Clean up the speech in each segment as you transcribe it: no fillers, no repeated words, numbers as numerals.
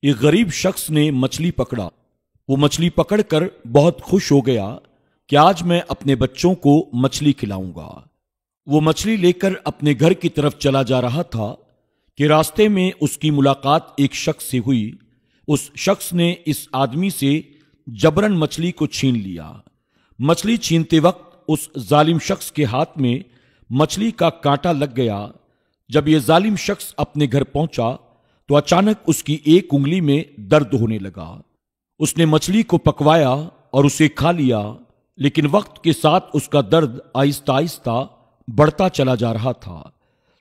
ایک غریب شخص نے مچھلی پکڑا۔ وہ مچھلی پکڑ کر بہت خوش ہو گیا کہ آج میں اپنے بچوں کو مچھلی کھلاؤں گا۔ وہ مچھلی لے کر اپنے گھر کی طرف چلا جا رہا تھا کہ راستے میں اس کی ملاقات ایک شخص سے ہوئی۔ اس شخص نے اس آدمی سے جبراً مچھلی کو چھین لیا۔ مچھلی چھینتے وقت اس ظالم شخص کے ہاتھ میں مچھلی کا کانٹا لگ گیا۔ جب یہ ظالم شخص اپنے گھر پہنچا تو اچانک اس کی ایک انگلی میں درد ہونے لگا۔ اس نے مچھلی کو پکوایا اور اسے کھا لیا، لیکن وقت کے ساتھ اس کا درد آہستہ آہستہ بڑھتا چلا جا رہا تھا۔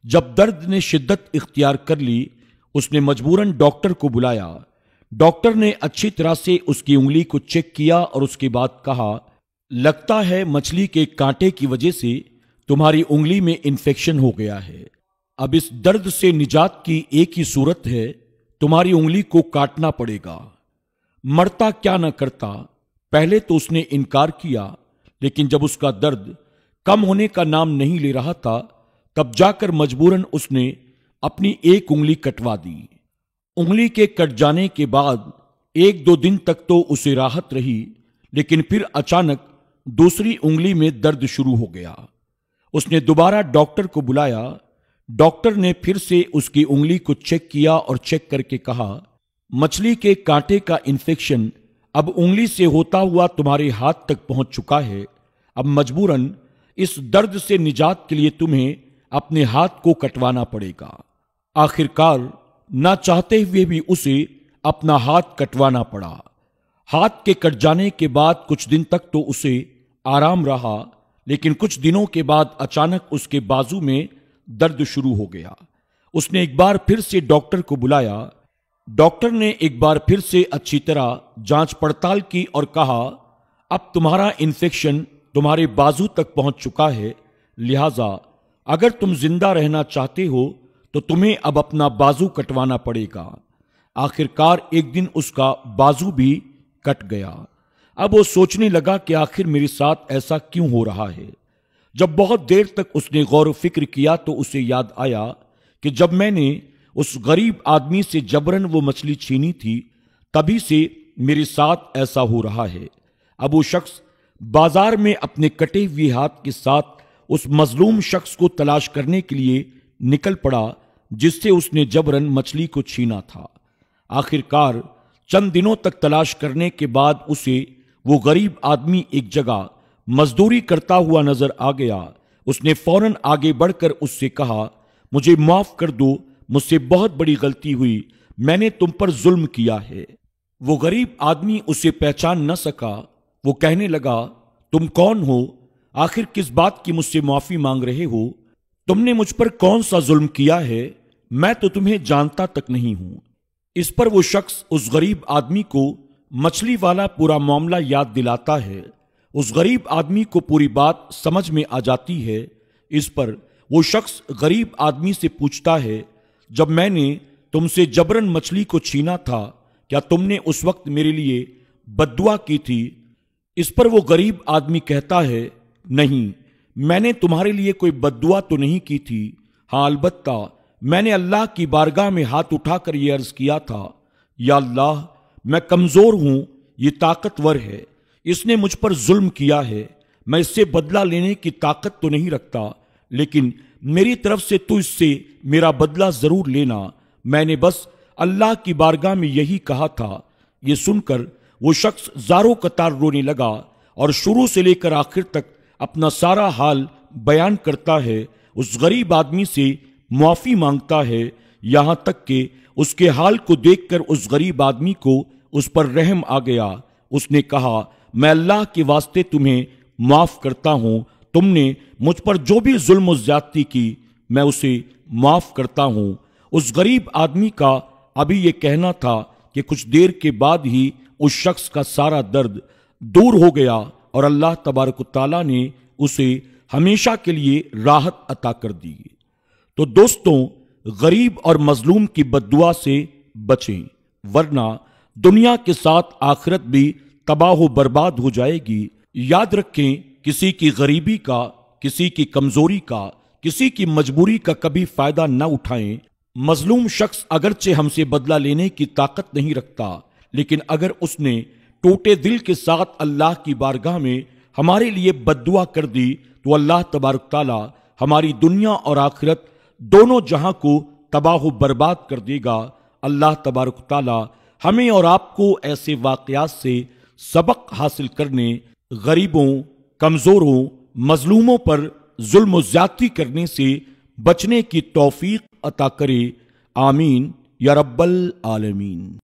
جب درد نے شدت اختیار کر لی، اس نے مجبوراً ڈاکٹر کو بلایا۔ ڈاکٹر نے اچھی طرح سے اس کی انگلی کو چیک کیا اور اس کے بعد کہا، لگتا ہے مچھلی کے کانٹے کی وجہ سے تمہاری انگلی میں انفیکشن ہو گیا ہے۔ اب اس درد سے نجات کی ایک ہی صورت ہے، تمہاری انگلی کو کاٹنا پڑے گا۔ مرتا کیا نہ کرتا۔ پہلے تو اس نے انکار کیا، لیکن جب اس کا درد کم ہونے کا نام نہیں لے رہا تھا، تب جا کر مجبوراً اس نے اپنی ایک انگلی کٹوا دی۔ انگلی کے کٹ جانے کے بعد ایک دو دن تک تو اسے راحت رہی، لیکن پھر اچانک دوسری انگلی میں درد شروع ہو گیا۔ اس نے دوبارہ ڈاکٹر کو بلایا۔ ڈاکٹر نے پھر سے اس کی انگلی کو چیک کیا اور چیک کر کے کہا، مچھلی کے کانٹے کا انفیکشن اب انگلی سے ہوتا ہوا تمہارے ہاتھ تک پہنچ چکا ہے۔ اب مجبوراً اس درد سے نجات کے لیے تمہیں اپنے ہاتھ کو کٹوانا پڑے گا۔ آخرکار نہ چاہتے ہوئے بھی اسے اپنا ہاتھ کٹوانا پڑا۔ ہاتھ کے کٹ جانے کے بعد کچھ دن تک تو اسے آرام رہا، لیکن کچھ دنوں کے بعد اچانک اس کے بازو میں درد شروع ہو گیا۔ اس نے ایک بار پھر سے ڈاکٹر کو بلایا۔ ڈاکٹر نے ایک بار پھر سے اچھی طرح جانچ پڑتال کی اور کہا، اب تمہارا انفیکشن تمہارے بازو تک پہنچ چکا ہے، لہذا اگر تم زندہ رہنا چاہتے ہو تو تمہیں اب اپنا بازو کٹوانا پڑے گا۔ آخرکار ایک دن اس کا بازو بھی کٹ گیا۔ اب وہ سوچنے لگا کہ آخر میرے ساتھ ایسا کیوں ہو رہا ہے۔ جب بہت دیر تک اس نے غور و فکر کیا تو اسے یاد آیا کہ جب میں نے اس غریب آدمی سے جبراً وہ مچھلی چھینی تھی، تبھی سے میرے ساتھ ایسا ہو رہا ہے۔ اب وہ شخص بازار میں اپنے کٹے ہوئے ہاتھ کے ساتھ اس مظلوم شخص کو تلاش کرنے کے لیے نکل پڑا جس سے اس نے جبراً مچھلی کو چھینا تھا۔ آخرکار چند دنوں تک تلاش کرنے کے بعد اسے وہ غریب آدمی ایک جگہ مزدوری کرتا ہوا نظر آ گیا۔ اس نے فوراً آگے بڑھ کر اس سے کہا، مجھے معاف کر دو، مجھ سے بہت بڑی غلطی ہوئی، میں نے تم پر ظلم کیا ہے۔ وہ غریب آدمی اسے پہچان نہ سکا۔ وہ کہنے لگا، تم کون ہو؟ آخر کس بات کی مجھ سے معافی مانگ رہے ہو؟ تم نے مجھ پر کون سا ظلم کیا ہے؟ میں تو تمہیں جانتا تک نہیں ہوں۔ اس پر وہ شخص اس غریب آدمی کو مچھلی والا پورا معاملہ یاد دلاتا ہے۔ اس غریب آدمی کو پوری بات سمجھ میں آ جاتی ہے۔ اس پر وہ شخص غریب آدمی سے پوچھتا ہے، جب میں نے تم سے جبراً مچھلی کو چھینا تھا، کیا تم نے اس وقت میرے لیے بد دعا کی تھی؟ اس پر وہ غریب آدمی کہتا ہے، نہیں، میں نے تمہارے لیے کوئی بد دعا تو نہیں کی تھی۔ ہاں، البتہ میں نے اللہ کی بارگاہ میں ہاتھ اٹھا کر یہ عرض کیا تھا، یا اللہ، میں کمزور ہوں، یہ طاقتور ہے، اس نے مجھ پر ظلم کیا ہے، میں اس سے بدلہ لینے کی طاقت تو نہیں رکھتا، لیکن میری طرف سے تو اس سے میرا بدلہ ضرور لینا۔ میں نے بس اللہ کی بارگاہ میں یہی کہا تھا۔ یہ سن کر وہ شخص زاروں قطار رونے لگا اور شروع سے لے کر آخر تک اپنا سارا حال بیان کرتا ہے، اس غریب آدمی سے معافی مانگتا ہے، یہاں تک کہ اس کے حال کو دیکھ کر اس غریب آدمی کو اس پر رحم آ گیا۔ اس نے کہا، میں اللہ کے واسطے تمہیں معاف کرتا ہوں، تم نے مجھ پر جو بھی ظلم و زیادتی کی میں اسے معاف کرتا ہوں۔ اس غریب آدمی کا ابھی یہ کہنا تھا کہ کچھ دیر کے بعد ہی اس شخص کا سارا درد دور ہو گیا اور اللہ تبارک و تعالیٰ نے اسے ہمیشہ کے لیے راحت عطا کر دی۔ تو دوستوں، غریب اور مظلوم کی بد دعا سے بچیں، ورنہ دنیا کے ساتھ آخرت بھی تباہ و برباد ہو جائے گی۔ یاد رکھیں، کسی کی غریبی کا، کسی کی کمزوری کا، کسی کی مجبوری کا کبھی فائدہ نہ اٹھائیں۔ مظلوم شخص اگرچہ ہم سے بدلہ لینے کی طاقت نہیں رکھتا، لیکن اگر اس نے ٹوٹے دل کے ساتھ اللہ کی بارگاہ میں ہمارے لیے بد دعا کر دی تو اللہ تبارک تعالی ہماری دنیا اور آخرت دونوں جہاں کو تباہ و برباد کر دے گا۔ اللہ تبارک تعالی ہمیں اور آپ کو ایسے واقعات سے سبق حاصل کرنے، غریبوں، کمزوروں، مظلوموں پر ظلم و زیادتی کرنے سے بچنے کی توفیق عطا کرے، آمین یا رب العالمین۔